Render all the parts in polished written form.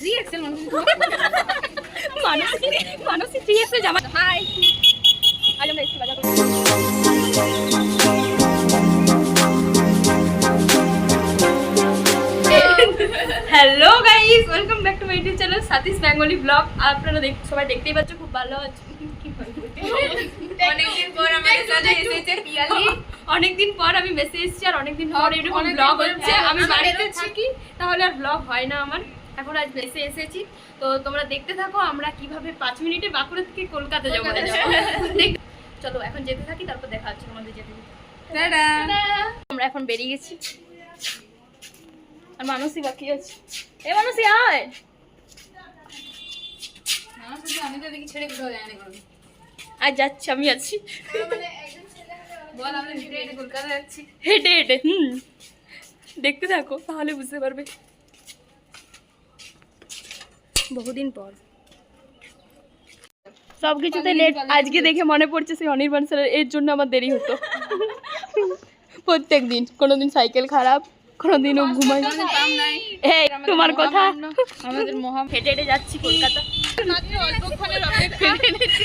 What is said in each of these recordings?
3XL মানসী 3XL জামা। High, আজ আমরা এসে বাজার করব। Hello guys, welcome back to my YouTube channel Sathi's Bengali blog. আপনারা সবাই দেখতেই পাচ্ছ খুব ভালো আছে। অনেকদিন পর আমাদের সাথে এসেছে পিয়ালি। অনেকদিন পর আমি মেসেজ এসেছি আর অনেকদিন পর এরকম ব্লগ হচ্ছে। আমি বাড়িতে থাকি তাহলে আর ব্লগ হয় না আমার। এখন আজ মেসে এসেছি, তো তোমরা দেখতে থাকো আমরা কিভাবে 5 মিনিটে বাঁকুড়া থেকে কলকাতা যাবো। চলো এখন যেতে থাকি, তারপর দেখা হচ্ছে আমাদের যেতে। আমরা এখন বেরিয়ে গেছি আর মানসী বাকি আছে। এ মানসী আয়। আমি তো দেখি ছেড়ে কোথাও যায়নি। আজ যাচ্ছি, আমি আছি। বল, আমরা হেঁটে হেঁটে কলকাতা যাচ্ছি। হেঁটে হেঁটে দেখতে থাকো তাহলে বুঝতে পারবে। বহুদিন পর সবকিছুতে লেট। আজকে দেখে মনে পড়ছে সেই অনির্বাণ স্যারের, এর জন্য আমার দেরি হতো প্রত্যেক দিন। কোনোদিন সাইকেল খারাপ, কোনোদিনও ঘুমাই। এই তোমার কথা। আমাদের মহা হেঁটে হেঁটে যাচ্ছি কলকাতা।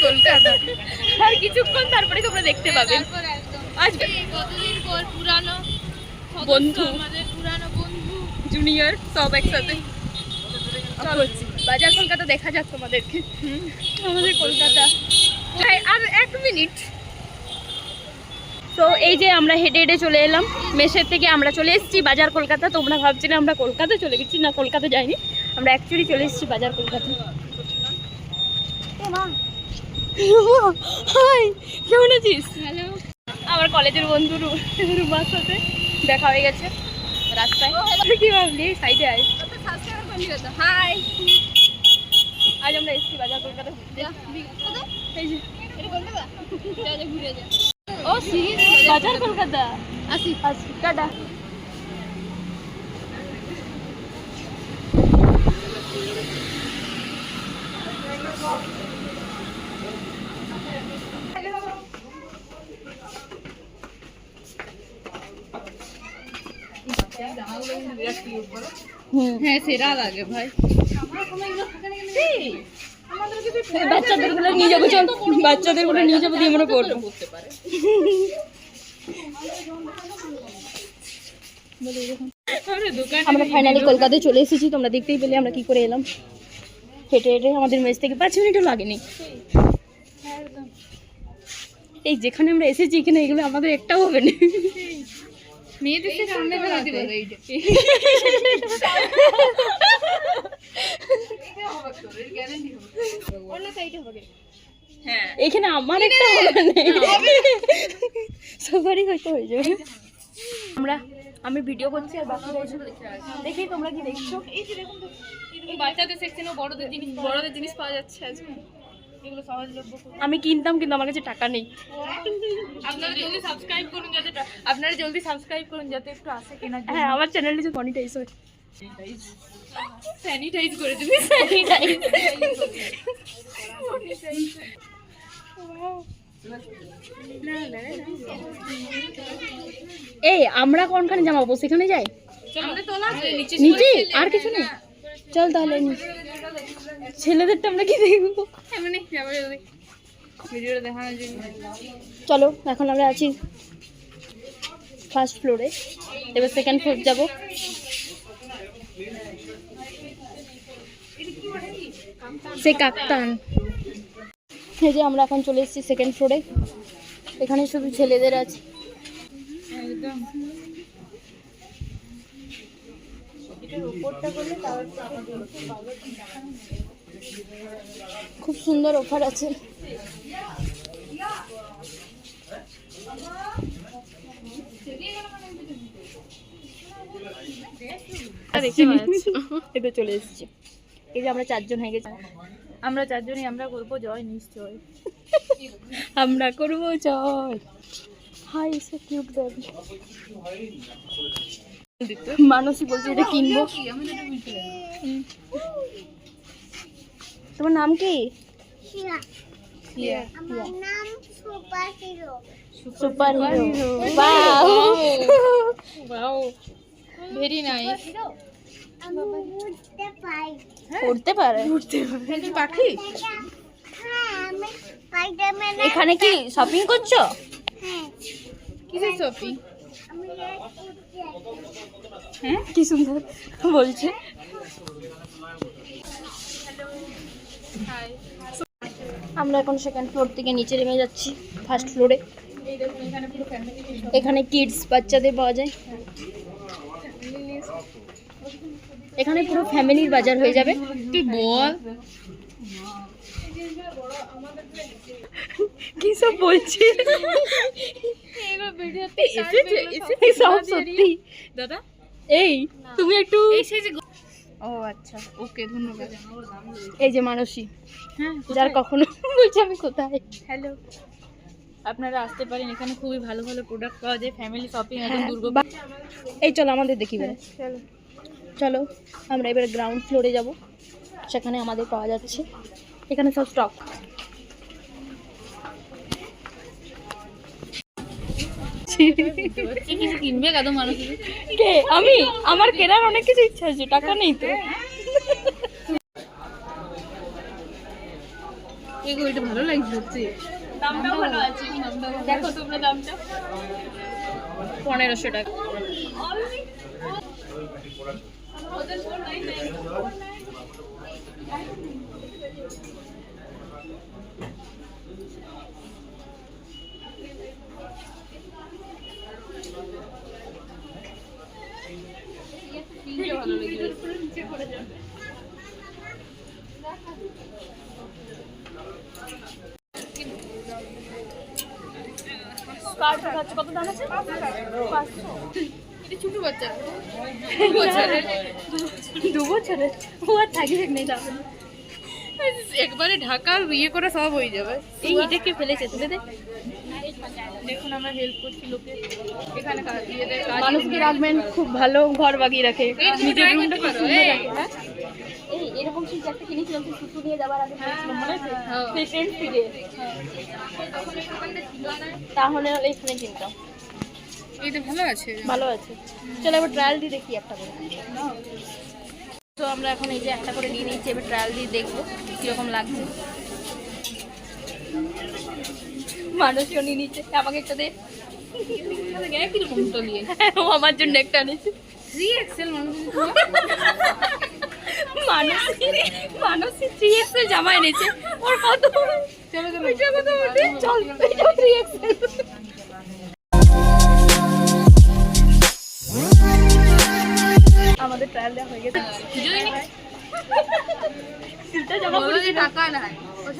কলকাতা আর কিছুক্ষণ তারপরে তোমরা দেখতে পাবে। আজকে কতদিন পর পুরানো বন্ধু, আমাদের পুরানো বন্ধু জুনিয়র সব একসাথে চলছি বাজার। কলকাতা দেখা যাক তোমাদেরকে। আমাদের কলকাতা আর 1 মিনিট। তো এই যে আমরা হেঁটে হেঁটে চলে এলাম মেসের থেকে। আমরা চলে এসেছি বাজার কলকাতা। তোমরা ভাবছিলে আমরা কলকাতা চলে গেছি, না কলকাতা যাইনি, আমরা অ্যাকচুয়ালি চলে এসেছি বাজার কলকাতা। হাই, কেমন আছিস? হ্যালো। আমার কলেজের বন্ধু রুমার সাথে দেখা হয়ে গেছে রাস্তায়। কি ভাবলি? সাইডে আয়। হাই, আজ আমরা এসেছি বাজার কলকাতা ঘুরতে। ও সিরিয়াস, বাজার কলকাতা আসি টাটা। হ্যাঁ, সেরা লাগে ভাই। বাচ্চাদের গুলো নিয়ে যাবো, চল বাচ্চাদের গুলো নিয়ে যাবো দিয়ে আমরা পড়তে পারে। আমরা ফাইনালি কলকাতায় চলে এসেছি। তোমরা দেখতেই পেলে আমরা কি করে এলাম হেঁটে হেঁটে। আমাদের মেস থেকে 5 মিনিটও লাগেনি। এই যেখানে আমরা এসেছি এখানে এগুলো আমাদের একটাও হবে না। মেয়েদের সামনে এখানে আমার একটা সবারই হয়তো হয়ে যাবে। আমি ভিডিও করছি আর বাকিরা দেখি তোমরা কি দেখছো। বাচ্চাদের সেকশনে বড়দের জিনিস পাওয়া যাচ্ছে আজকে। এগুলো সহজলভ্য। আমি কিনতাম কিন্তু আমার কাছে টাকা নেই। আপনারা জলদি সাবস্ক্রাইব করুন যাতে একটু আসে কেনা। হ্যাঁ, আমার চ্যানেলটা যে মনিটাইজ হয়। স্যানিটাইজ করে দিবি। এই আমরা কোনখানে জামাবো সেখানে যাই। নিচে আর কিছু নেই। চল তাহলে ছেলেদেরটা আমরা কি দেখবো। চলো, এখন আমরা আছি ফার্স্ট ফ্লোরে, এবার সেকেন্ড ফ্লোর যাবো। সে কাকতান। এই যে আমরা এখন চলে এসেছি সেকেন্ড ফ্লোরে। এখানে শুধু ছেলেদের আছে। খুব সুন্দর অফার আছে। এবার চলে এসেছি। এই যে আমরা 4 জন হয়ে গেছি। আমরা 4 জনই আমরা করবো জয় নিশ্চয়। আমরা করবো জয়। Hi, so cute baby. Mansi বলছে এটা কিনবো। তোমার নাম কি? আমার নাম super hero. Super hero, wow wow, very nice. উঠতে পারে? পাখি এখানে কি শপিং করছো? কিসের শপিং? হ্যাঁ, কি সুন্দর বলছে। আমরা এখন সেকেন্ড ফ্লোর থেকে নিচে নেমে যাচ্ছি ফার্স্ট ফ্লোরে। এখানে কিডস বাচ্চাদের পাওয়া যায়। এখানে পুরো ফ্যামিলির বাজার হয়ে যাবে। তুই বল কি সব বলছি? সব সত্যি দাদা। এই তুমি একটু ও আচ্ছা, ওকে, ধন্যবাদ। এই যে মানসী, হ্যাঁ, যার কখনো বলছে আমি কোথায়। হ্যালো, আপনারা আসতে পারেন, এখানে খুবই ভালো ভালো প্রোডাক্ট পাওয়া যায়। ফ্যামিলি শপিং একদম দুর্গা। এই চলো আমাদের দেখি বেড়ে। চলো আমরা এবারে গ্রাউন্ড ফ্লোরে যাব, সেখানে আমাদের পাওয়া যাচ্ছে এখানে সব স্টক। কিছু কিনবে কত মানুষ? কে? আমি? আমার কেনার অনেক কিছু ইচ্ছা আছে, টাকা নেই তো। এগুলো এটা ভালো লাগছে, সত্যি দামটাও ভালো আছে, দেখো তোমরা দামটা 1500 টাকা। কত দাম আছে? 500। এটা ছোট বাচ্চা, 2 বছরের। ও আর থাকবে নেই তাহলে, একবারে ঢাকা ইয়ে করে সব হয়ে যাবে। এই এটাকে ফেলেছে, তুলে দে। দেখুন আমরা হেল্প করছি লোকে, এখানে মানুষকে রাখবেন, খুব ভালো ঘর বাগিয়ে রাখে, নিজের রুমটা খুব সুন্দর রাখে। হ্যাঁ, এই এরকম সেই একটা কিনেছিলাম, সেই সুতু নিয়ে যাবার আগে বলেছিলাম, মনে আছে? সেই ট্রেন্ড ফিরে তাহলে এখানে কিনতাম। এইটা ভালো আছে, ভালো আছে। চলো এবার ট্রায়াল দিয়ে দেখি একটা করে। তো আমরা এখন এই যে একটা করে নিয়ে নিচ্ছি, এবার ট্রায়াল দিয়ে দেখবো কীরকম লাগছে। মানুষও নিয়ে নিচ্ছে, আমাকে একটা দে। কিরকম তলিয়ে ও আমার জন্য একটা আনেছে। 3XL মানুষ 3XL জামা এনেছে। ওর কত? চলো চল 3XL। আমাদের ট্রায়াল দেওয়া হয়ে গেছে। সেটা জামা পরে টাকা না,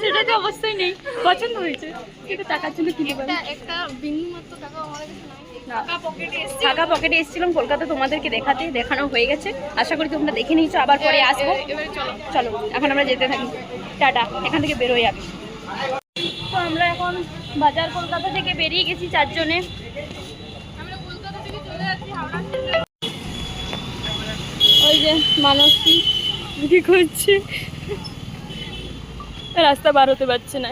সেটা তো অবশ্যই নেই, পছন্দ হয়েছে কিন্তু টাকার জন্য কিনে পারি। একটা বিন্দু মাত্র টাকা আমার কাছে নাই। টাকা পকেটে এসেছিলাম কলকাতা তোমাদেরকে দেখাতে, দেখানো হয়ে গেছে। আশা করি তোমরা দেখে নিয়েছো, আবার পরে আসবো। চলো এখন আমরা যেতে থাকি, টাটা। এখান থেকে বেরোই আমি। তো আমরা এখন বাজার কলকাতা থেকে বেরিয়ে গেছি 4 জনে। আমরা কলকাতা থেকে চলে যাচ্ছি হাওড়া। ওই যে মানসী কি করছে, রাস্তা বার হতে পারছে না।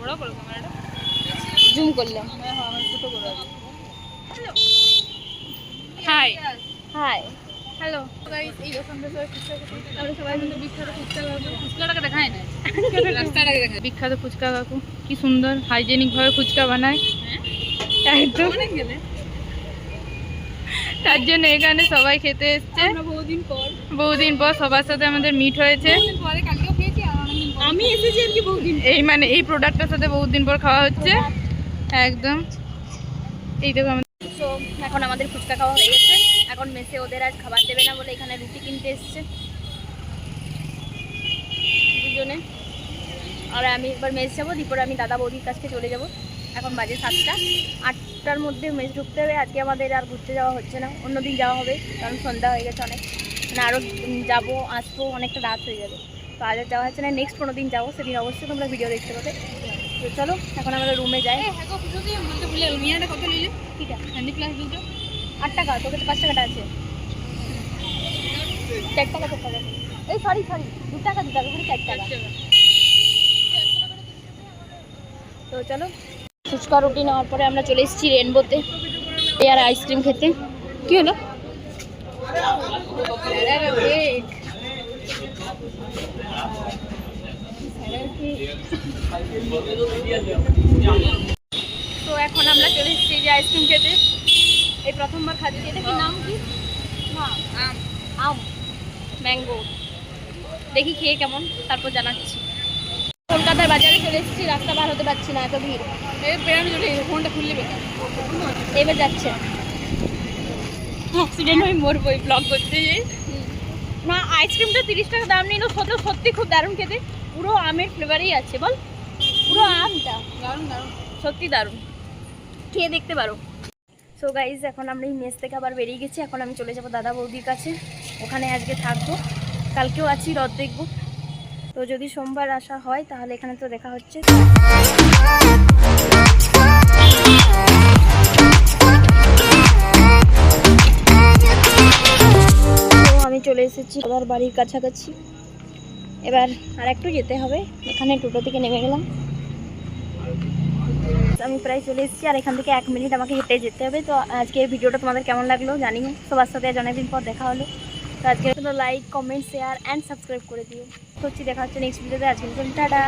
বড় করো ক্যামেরাটা, জুম করলাম। আমার ছোট করে আছে। হাই হাই, হ্যালো গাইস, এই দোকানটা সবাই ফুচকা খেতে, আমরা সবাই মিলে বিখ্যাত ফুচকা কাকু, ফুচকাটাকে দেখায় না, রাস্তাটাকে দেখায়। বিখ্যাত ফুচকা কাকু কি সুন্দর হাইজেনিক ভাবে ফুচকা বানায়, একদম। তার জন্য এখানে সবাই খেতে এসছে। বহুদিন পর সবার সাথে আমাদের মিট হয়েছে। আমি এসেছি আর কি বহুদিন, এই মানে এই প্রোডাক্টটার সাথে বহুত দিন পর খাওয়া হচ্ছে একদম। এই দেখো তো এখন আমাদের ফুচকা খাওয়া হয়ে গেছে। এখন মেসে ওদের আজ খাবার দেবে না বলে এখানে রুটি কিনতে এসছে দুজনে। আর আমি একবার মেস যাবো, দীপরে আমি দাদা বৌদির কাছে চলে যাব। এখন বাজে 7টা, 8টার মধ্যে মেস ঢুকতে হবে। আজকে আমাদের আর ঘুরতে যাওয়া হচ্ছে না, অন্যদিন যাওয়া হবে, কারণ সন্ধ্যা হয়ে গেছে অনেক, মানে আরও যাবো আসবো, অনেকটা রাত হয়ে যাবে। তো আজ আর যাওয়া হচ্ছে না, নেক্সট কোনো দিন যাবো, সেদিন অবশ্যই তোমরা ভিডিও দেখতে পাবে। তো চলো এখন আমরা রুমে যাই। কত নিলে কিটা হ্যান্ডি প্লাস দুটো 8 টাকা, তোকে তো 5 টাকাটা আছে। 4 টাকা 4 টাকা, এই সরি 2 টাকা দিতে হবে, 4 টাকা। তো চলো ফুচকা রুটি নেওয়ার পরে আমরা চলে এসেছি রেনবোতে আর আইসক্রিম খেতে। কি হলো? তো এখন আমরা চলে এসেছি যে আইসক্রিম খেতে। এই প্রথমবার খাচ্ছি। এটা কি নাম কি? আম। আম ম্যাঙ্গো। দেখি খেয়ে কেমন, তারপর জানাচ্ছি। কলকাতার বাজারে চলে এসেছি, রাস্তা পার হতে পারছি না, এত ভিড়। বেরানো চলে ফোনটা খুললে বেকার। এবার যাচ্ছে অ্যাক্সিডেন্ট হয়ে মরবো এই ব্লগ করতে যে। না, আইসক্রিমটা 30 টাকা দাম নিল, সত্যি খুব দারুণ খেতে। পুরো আমের ফ্লেভারই আছে, বল পুরো আমটা দারুণ দারুণ, সত্যি দারুণ, খেয়ে দেখতে পারো। সো গাইজ, এখন আমরা এই মেস থেকে আবার বেরিয়ে গেছি। এখন আমি চলে যাব দাদা বৌদির কাছে, ওখানে আজকে থাকবো, কালকেও আছি, রথ দেখবো। তো যদি সোমবার আসা হয় তাহলে এখানে তো দেখা হচ্ছে। তো আমি চলে এসেছি দাদার বাড়ির কাছাকাছি। এবার আর একটু যেতে হবে, এখানে টোটো থেকে নেমে গেলাম। আমি প্রায় চলে এসেছি, আর এখান থেকে 1 মিনিট আমাকে হেঁটে যেতে হবে। তো আজকে এই ভিডিওটা তোমাদের কেমন লাগলো জানিও। সবার সাথে আজ অনেকদিন পর দেখা হলো। তো আজকে like, comment, share and subscribe করে দিও। দেখা হচ্ছে নেক্সট ভিডিওতে। আজকে টাটা।